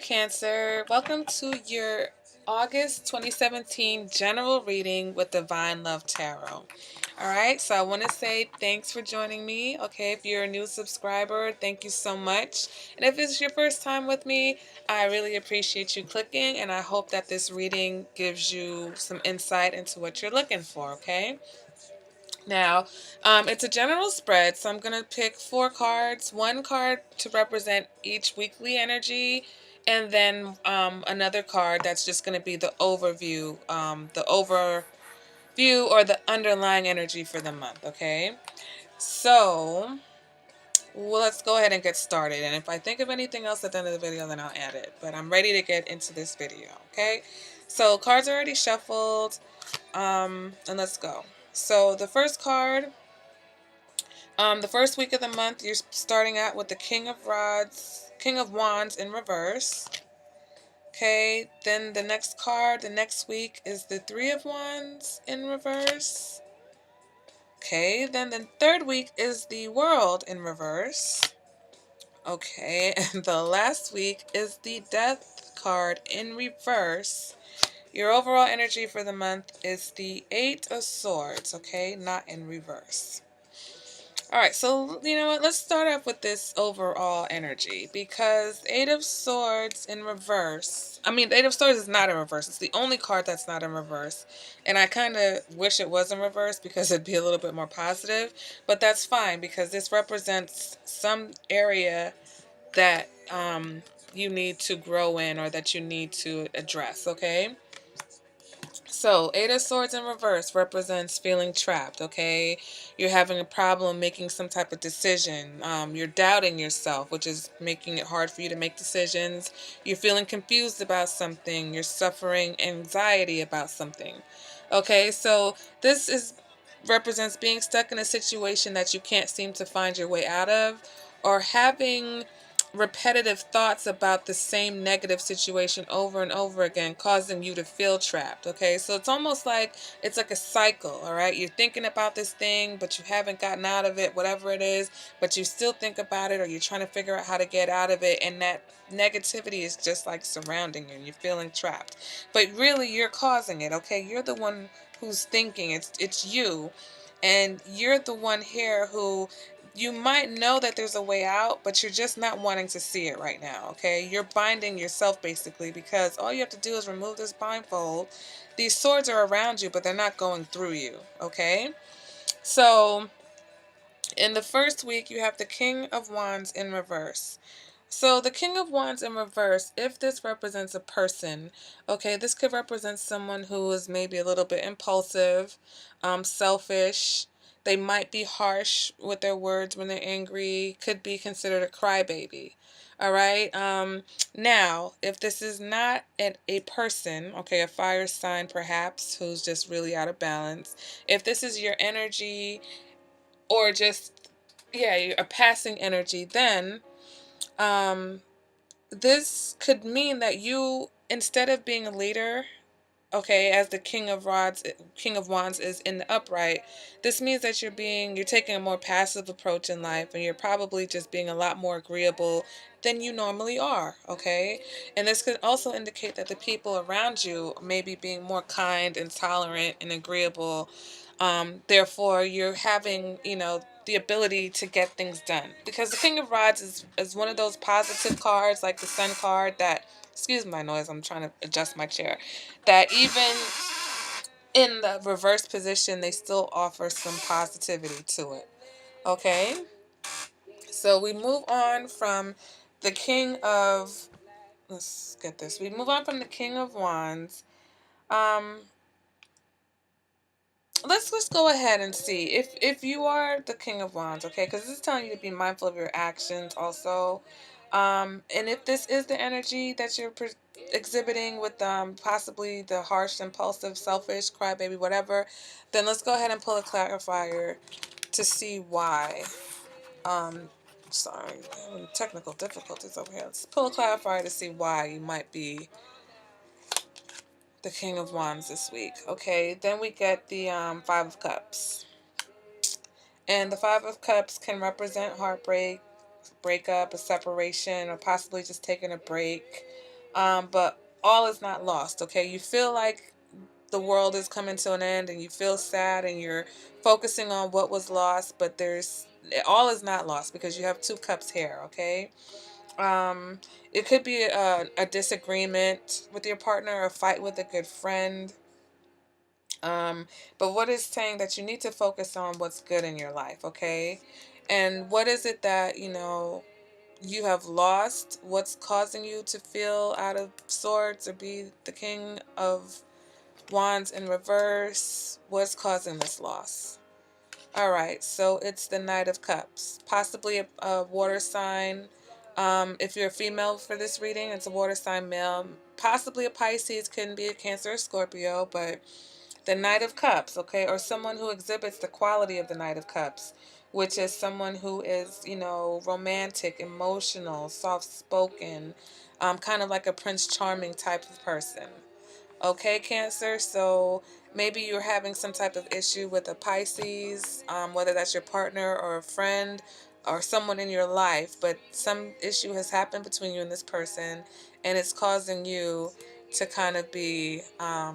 Cancer. Welcome to your August 2017 general reading with Divine Love Tarot. All right, so I want to say thanks for joining me. Okay, if you're a new subscriber, thank you so much. And if it's your first time with me, I really appreciate you clicking, and I hope that this reading gives you some insight into what you're looking for, okay? Now, it's a general spread, so I'm going to pick 4 cards, 1 card to represent each weekly energy, and then another card that's just going to be the overview, or the underlying energy for the month, okay? So, well, let's go ahead and get started, and if I think of anything else at the end of the video, then I'll add it, but I'm ready to get into this video, okay? So, cards are already shuffled, and let's go. So, the first week of the month, you're starting out with the King of Wands in reverse. Okay, then the next card, the next week, is the Three of Wands in reverse. Okay, then the third week is the World in reverse. Okay, and the last week is the Death card in reverse. Your overall energy for the month is the Eight of Swords, okay, not in reverse. All right, so you know what? Let's start off with this overall energy because Eight of Swords in reverse. I mean, the Eight of Swords is not in reverse. It's the only card that's not in reverse. And I kind of wish it was in reverse because it'd be a little bit more positive. But that's fine because this represents some area that you need to grow in or that you need to address, okay? So, Eight of Swords in reverse represents feeling trapped, okay? You're having a problem making some type of decision. You're doubting yourself, which is making it hard for you to make decisions. You're feeling confused about something. You're suffering anxiety about something. Okay, so this represents being stuck in a situation that you can't seem to find your way out of, or having repetitive thoughts about the same negative situation over and over again, causing you to feel trapped. Okay, so it's almost like it's like a cycle. All right, you're thinking about this thing but you haven't gotten out of it, whatever it is, but you still think about it, or you're trying to figure out how to get out of it, and that negativity is just like surrounding you and you're feeling trapped, but really you're causing it. Okay, you're the one who's thinking. It's you, and you're the one here who, you might know that there's a way out, but you're just not wanting to see it right now, okay? You're binding yourself basically because all you have to do is remove this blindfold. These swords are around you, but they're not going through you, okay? So, in the first week, you have the King of Wands in reverse. So the King of Wands in reverse, if this represents a person, okay, this could represent someone who is maybe a little bit impulsive, selfish. They might be harsh with their words when they're angry, could be considered a crybaby. All right. Now, if this is not a person, okay, a fire sign perhaps, who's just really out of balance, if this is your energy or just, yeah, a passing energy, then um, this could mean that you, instead of being a leader, okay, as the King of Wands is in the upright, this means that you're taking a more passive approach in life, and you're probably just being a lot more agreeable than you normally are, okay? And this could also indicate that the people around you may be being more kind and tolerant and agreeable. Therefore, you're having, the ability to get things done. Because the King of Rods is one of those positive cards, like the Sun card, that, excuse my noise, I'm trying to adjust my chair, that even in the reverse position, they still offer some positivity to it. Okay? So we move on from the King of, let's get this. We move on from the King of Wands. Um, let's just go ahead and see if you are the King of Wands, okay? Because this is telling you to be mindful of your actions also. And if this is the energy that you're exhibiting with possibly the harsh, impulsive, selfish, crybaby, whatever, then let's go ahead and pull a clarifier to see why. Um, sorry, technical difficulties over here. Let's pull a clarifier to see why you might be the King of Wands this week. Okay, then we get the Five of Cups. And the Five of Cups can represent heartbreak, breakup, a separation, or possibly just taking a break. But all is not lost, okay? You feel like the world is coming to an end and you feel sad and you're focusing on what was lost, but there's all is not lost because you have two cups here, okay? Um, it could be a disagreement with your partner, a fight with a good friend. Um, but what is saying that you need to focus on what's good in your life, okay? And what is it that, you have lost? What's causing you to feel out of sorts or be the king of wands in reverse? What's causing this loss? All right, so it's the Knight of Cups, possibly a water sign. If you're a female for this reading, it's a water sign male, possibly a Pisces, couldn't be a Cancer or Scorpio, but the Knight of Cups, okay, or someone who exhibits the quality of the Knight of Cups, which is someone who is, romantic, emotional, soft spoken, kind of like a Prince Charming type of person. Okay, Cancer, so maybe you're having some type of issue with a Pisces, whether that's your partner or a friend or someone in your life, but some issue has happened between you and this person, and it's causing you to kind of be a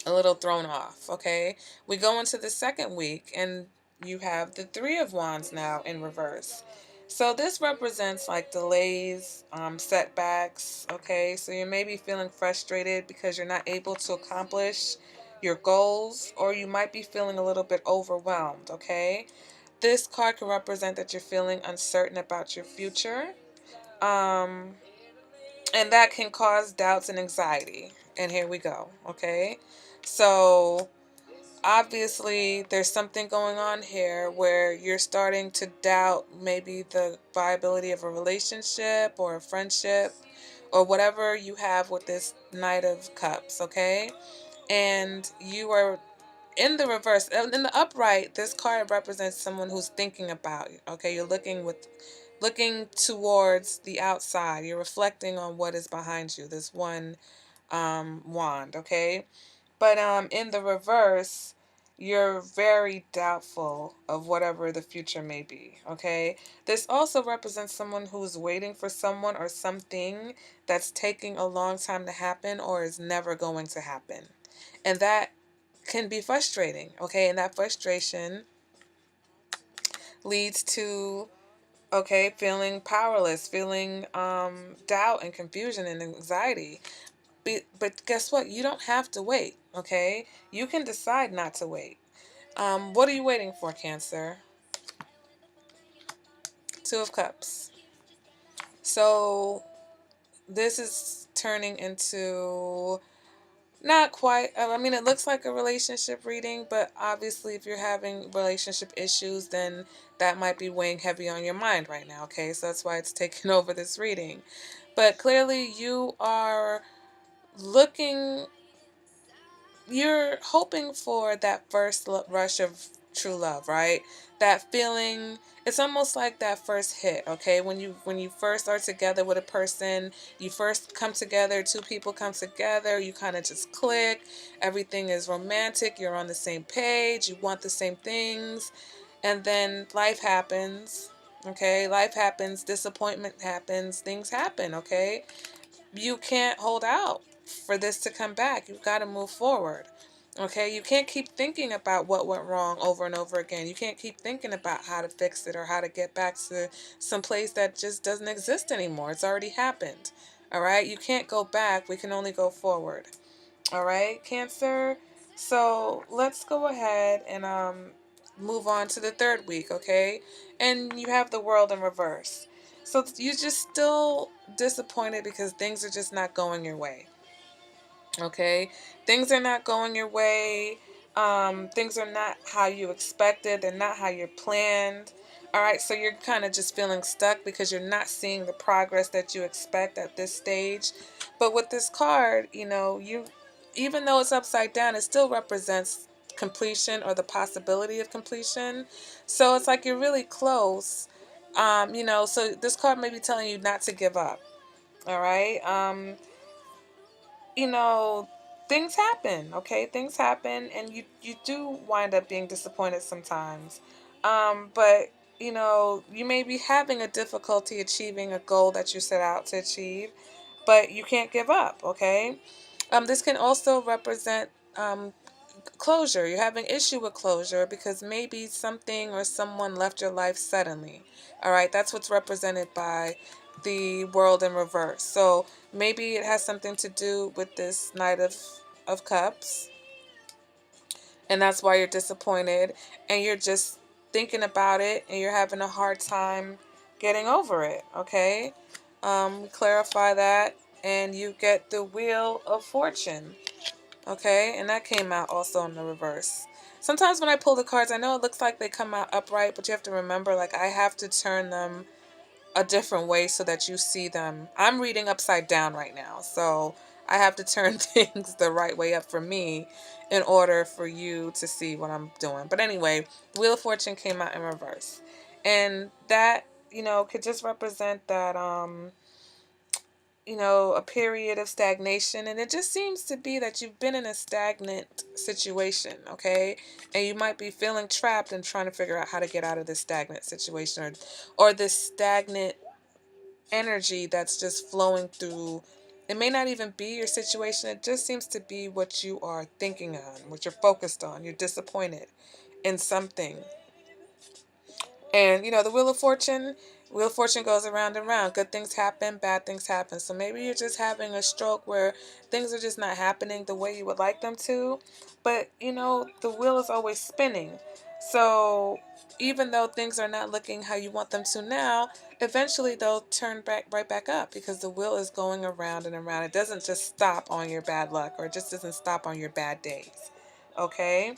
little thrown off, okay? We go into the second week, and you have the Three of Wands now in reverse. So this represents like delays, setbacks, okay? So you may be feeling frustrated because you're not able to accomplish your goals, or you might be feeling a little bit overwhelmed, okay? This card can represent that you're feeling uncertain about your future, um, and that can cause doubts and anxiety. And here we go, okay? So obviously there's something going on here where you're starting to doubt maybe the viability of a relationship or a friendship or whatever you have with this Knight of Cups, okay? And you are in the reverse. In the upright, this card represents someone who's thinking about you, okay? You're looking towards the outside. You're reflecting on what is behind you, this one wand, okay? But in the reverse, you're very doubtful of whatever the future may be, okay? This also represents someone who's waiting for someone or something that's taking a long time to happen or is never going to happen. And that can be frustrating, okay? And that frustration leads to, okay, feeling powerless, feeling doubt and confusion and anxiety. But guess what? You don't have to wait, okay? You can decide not to wait. What are you waiting for, Cancer? Two of Cups. So this is turning into not quite, I mean, it looks like a relationship reading, but obviously if you're having relationship issues, then that might be weighing heavy on your mind right now, okay? So that's why it's taking over this reading. But clearly you are looking you're hoping for that first rush of true love, right? That feeling, it's almost like that first hit, okay? When you first are together with a person, you first come together, two people come together, you kind of just click, everything is romantic, you're on the same page, you want the same things, and then life happens, okay? Life happens, disappointment happens, things happen, okay? You can't hold out for this to come back. You've got to move forward. Okay, you can't keep thinking about what went wrong over and over again. You can't keep thinking about how to fix it or how to get back to some place that just doesn't exist anymore. It's already happened. All right, you can't go back. We can only go forward. All right, Cancer. So let's go ahead and move on to the third week, okay? And you have the World in reverse. So you're just still disappointed because things are just not going your way. Okay, things are not going your way. Things are not how you expected. They're not how you planned. All right, so you're kind of just feeling stuck because you're not seeing the progress that you expect at this stage. But with this card, you even though it's upside down, it still represents completion or the possibility of completion. So it's like you're really close. So this card may be telling you not to give up. All right. you know, Things happen, okay? Things happen and you do wind up being disappointed sometimes. But you may be having a difficulty achieving a goal that you set out to achieve. but you can't give up, okay? This can also represent closure. You're having issue with closure because maybe something or someone left your life suddenly. All right, that's what's represented by the world in reverse. So maybe it has something to do with this Knight of Cups, and that's why you're disappointed and you're just thinking about it and you're having a hard time getting over it, okay? Clarify that, and you get the Wheel of Fortune. Okay, and that came out also in the reverse. Sometimes when I pull the cards, I know it looks like they come out upright, but you have to remember, like, I have to turn them a different way so that you see them. I'm reading upside down right now, so I have to turn things the right way up for me in order for you to see what I'm doing. But anyway, Wheel of Fortune came out in reverse. And that, could just represent that a period of stagnation, and it just seems to be that you've been in a stagnant situation, okay? And you might be feeling trapped and trying to figure out how to get out of this stagnant situation, or this stagnant energy that's just flowing through. It may not even be your situation. It just seems to be what you are thinking on, what you're focused on. You're disappointed in something. And the Wheel of Fortune goes around and around. Good things happen, bad things happen. So maybe you're just having a stroke where things are just not happening the way you would like them to. But the wheel is always spinning. So even though things are not looking how you want them to now, eventually they'll turn right back up because the wheel is going around and around. It doesn't just stop on your bad luck, or it just doesn't stop on your bad days. Okay?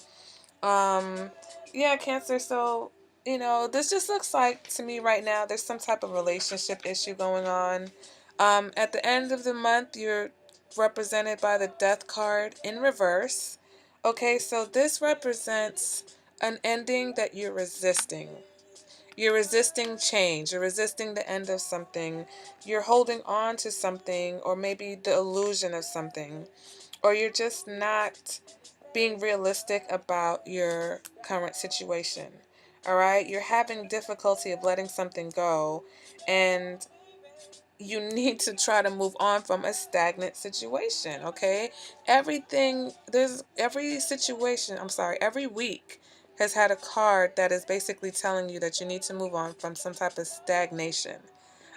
Um, yeah, Cancer. So, this just looks like to me right now there's some type of relationship issue going on. At the end of the month, you're represented by the Death card in reverse. Okay, so this represents an ending that you're resisting. You're resisting change. You're resisting the end of something. You're holding on to something, or maybe the illusion of something, or you're just not being realistic about your current situation. All right, you're having difficulty of letting something go, and you need to try to move on from a stagnant situation. Okay, every situation, every week has had a card that is basically telling you that you need to move on from some type of stagnation.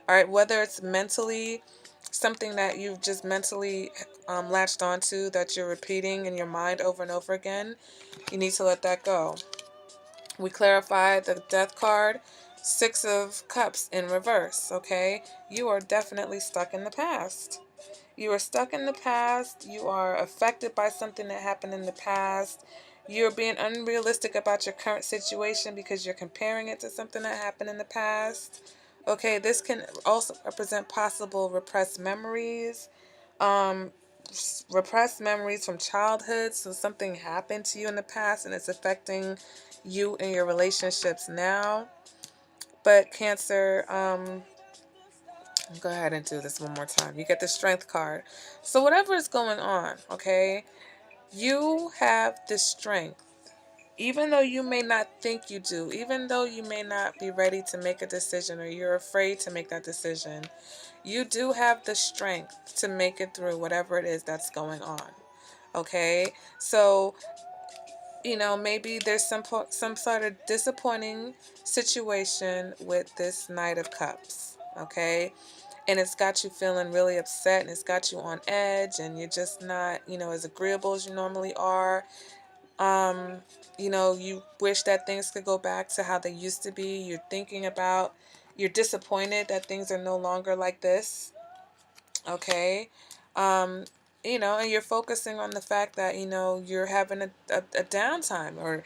All right, whether it's mentally, something that you've just mentally latched onto that you're repeating in your mind over and over again, you need to let that go. We clarify the Death card, Six of Cups in reverse, okay? You are definitely stuck in the past. You are stuck in the past. You are affected by something that happened in the past. You're being unrealistic about your current situation because you're comparing it to something that happened in the past. Okay, this can also represent possible repressed memories. Um, Repressed memories from childhood. So something happened to you in the past and it's affecting you in your relationships now. But Cancer, go ahead and do this one more time. You get the Strength card. So whatever is going on, okay, you have the strength. Even though you may not think you do, even though you may not be ready to make a decision or you're afraid to make that decision, you do have the strength to make it through whatever it is that's going on. Okay? So, maybe there's some sort of disappointing situation with this Knight of Cups. Okay? And it's got you feeling really upset and it's got you on edge and you're just not, as agreeable as you normally are. Um, you wish that things could go back to how they used to be. You're disappointed that things are no longer like this. Okay. Um, and you're focusing on the fact that, you're having a downtime, or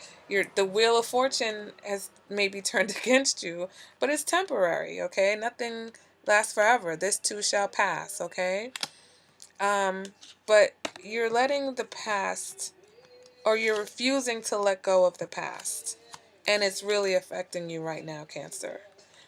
the Wheel of Fortune has maybe turned against you, but it's temporary. Okay. Nothing lasts forever. This too shall pass. Okay. Um, but you're letting the past, or you're refusing to let go of the past. And it's really affecting you right now, Cancer.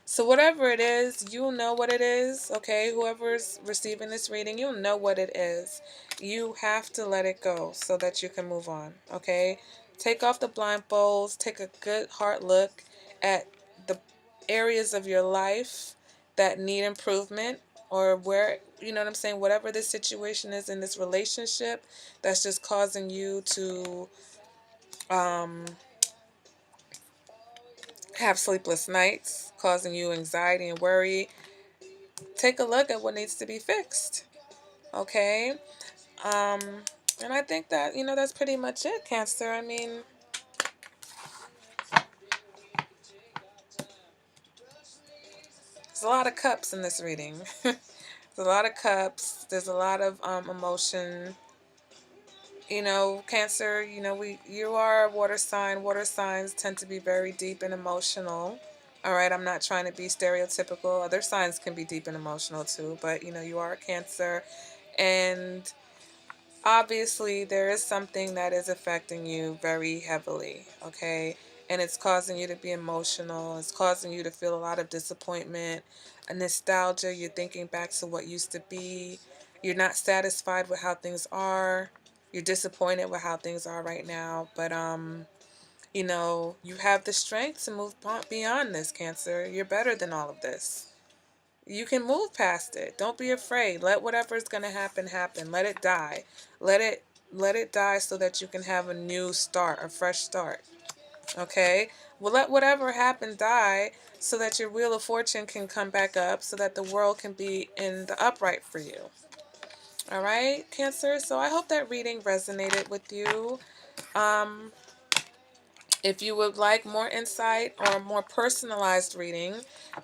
So whatever it is, you'll know what it is, okay? Whoever's receiving this reading, you'll know what it is. You have to let it go so that you can move on, okay? Take off the blindfolds, take a good hard look at the areas of your life that need improvement, or where, you know what I'm saying, whatever this situation is in this relationship that's just causing you to have sleepless nights, causing you anxiety and worry, take a look at what needs to be fixed. Okay? Um, and I think that, that's pretty much it, Cancer. I mean, there's a lot of cups in this reading. There's a lot of cups. There's a lot of emotion. Cancer, you are a water sign. Water signs tend to be very deep and emotional. All right, I'm not trying to be stereotypical. Other signs can be deep and emotional too, but you are a Cancer, and obviously there is something that is affecting you very heavily, okay? And it's causing you to be emotional. It's causing you to feel a lot of disappointment, a nostalgia. You're thinking back to what used to be. You're not satisfied with how things are. You're disappointed with how things are right now, but you have the strength to move beyond this, Cancer. You're better than all of this. You can move past it. Don't be afraid. Let whatever's going to happen happen. Let it die. Let it die so that you can have a new start, a fresh start. Okay? Well, let whatever happened die so that your wheel of fortune can come back up, so that the world can be in the upright for you. All right, Cancer? So I hope that reading resonated with you. If you would like more insight or a more personalized reading,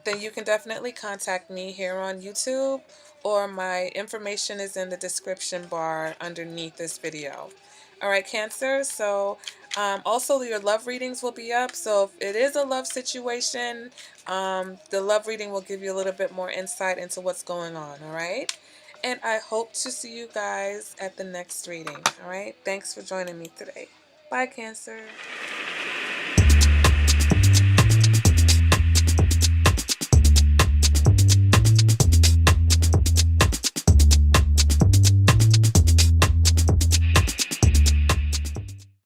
then you can definitely contact me here on YouTube, or my information is in the description bar underneath this video. All right, Cancer. So also your love readings will be up. So if it is a love situation, the love reading will give you a little bit more insight into what's going on. All right. And I hope to see you guys at the next reading. All right. Thanks for joining me today. Bye, Cancer.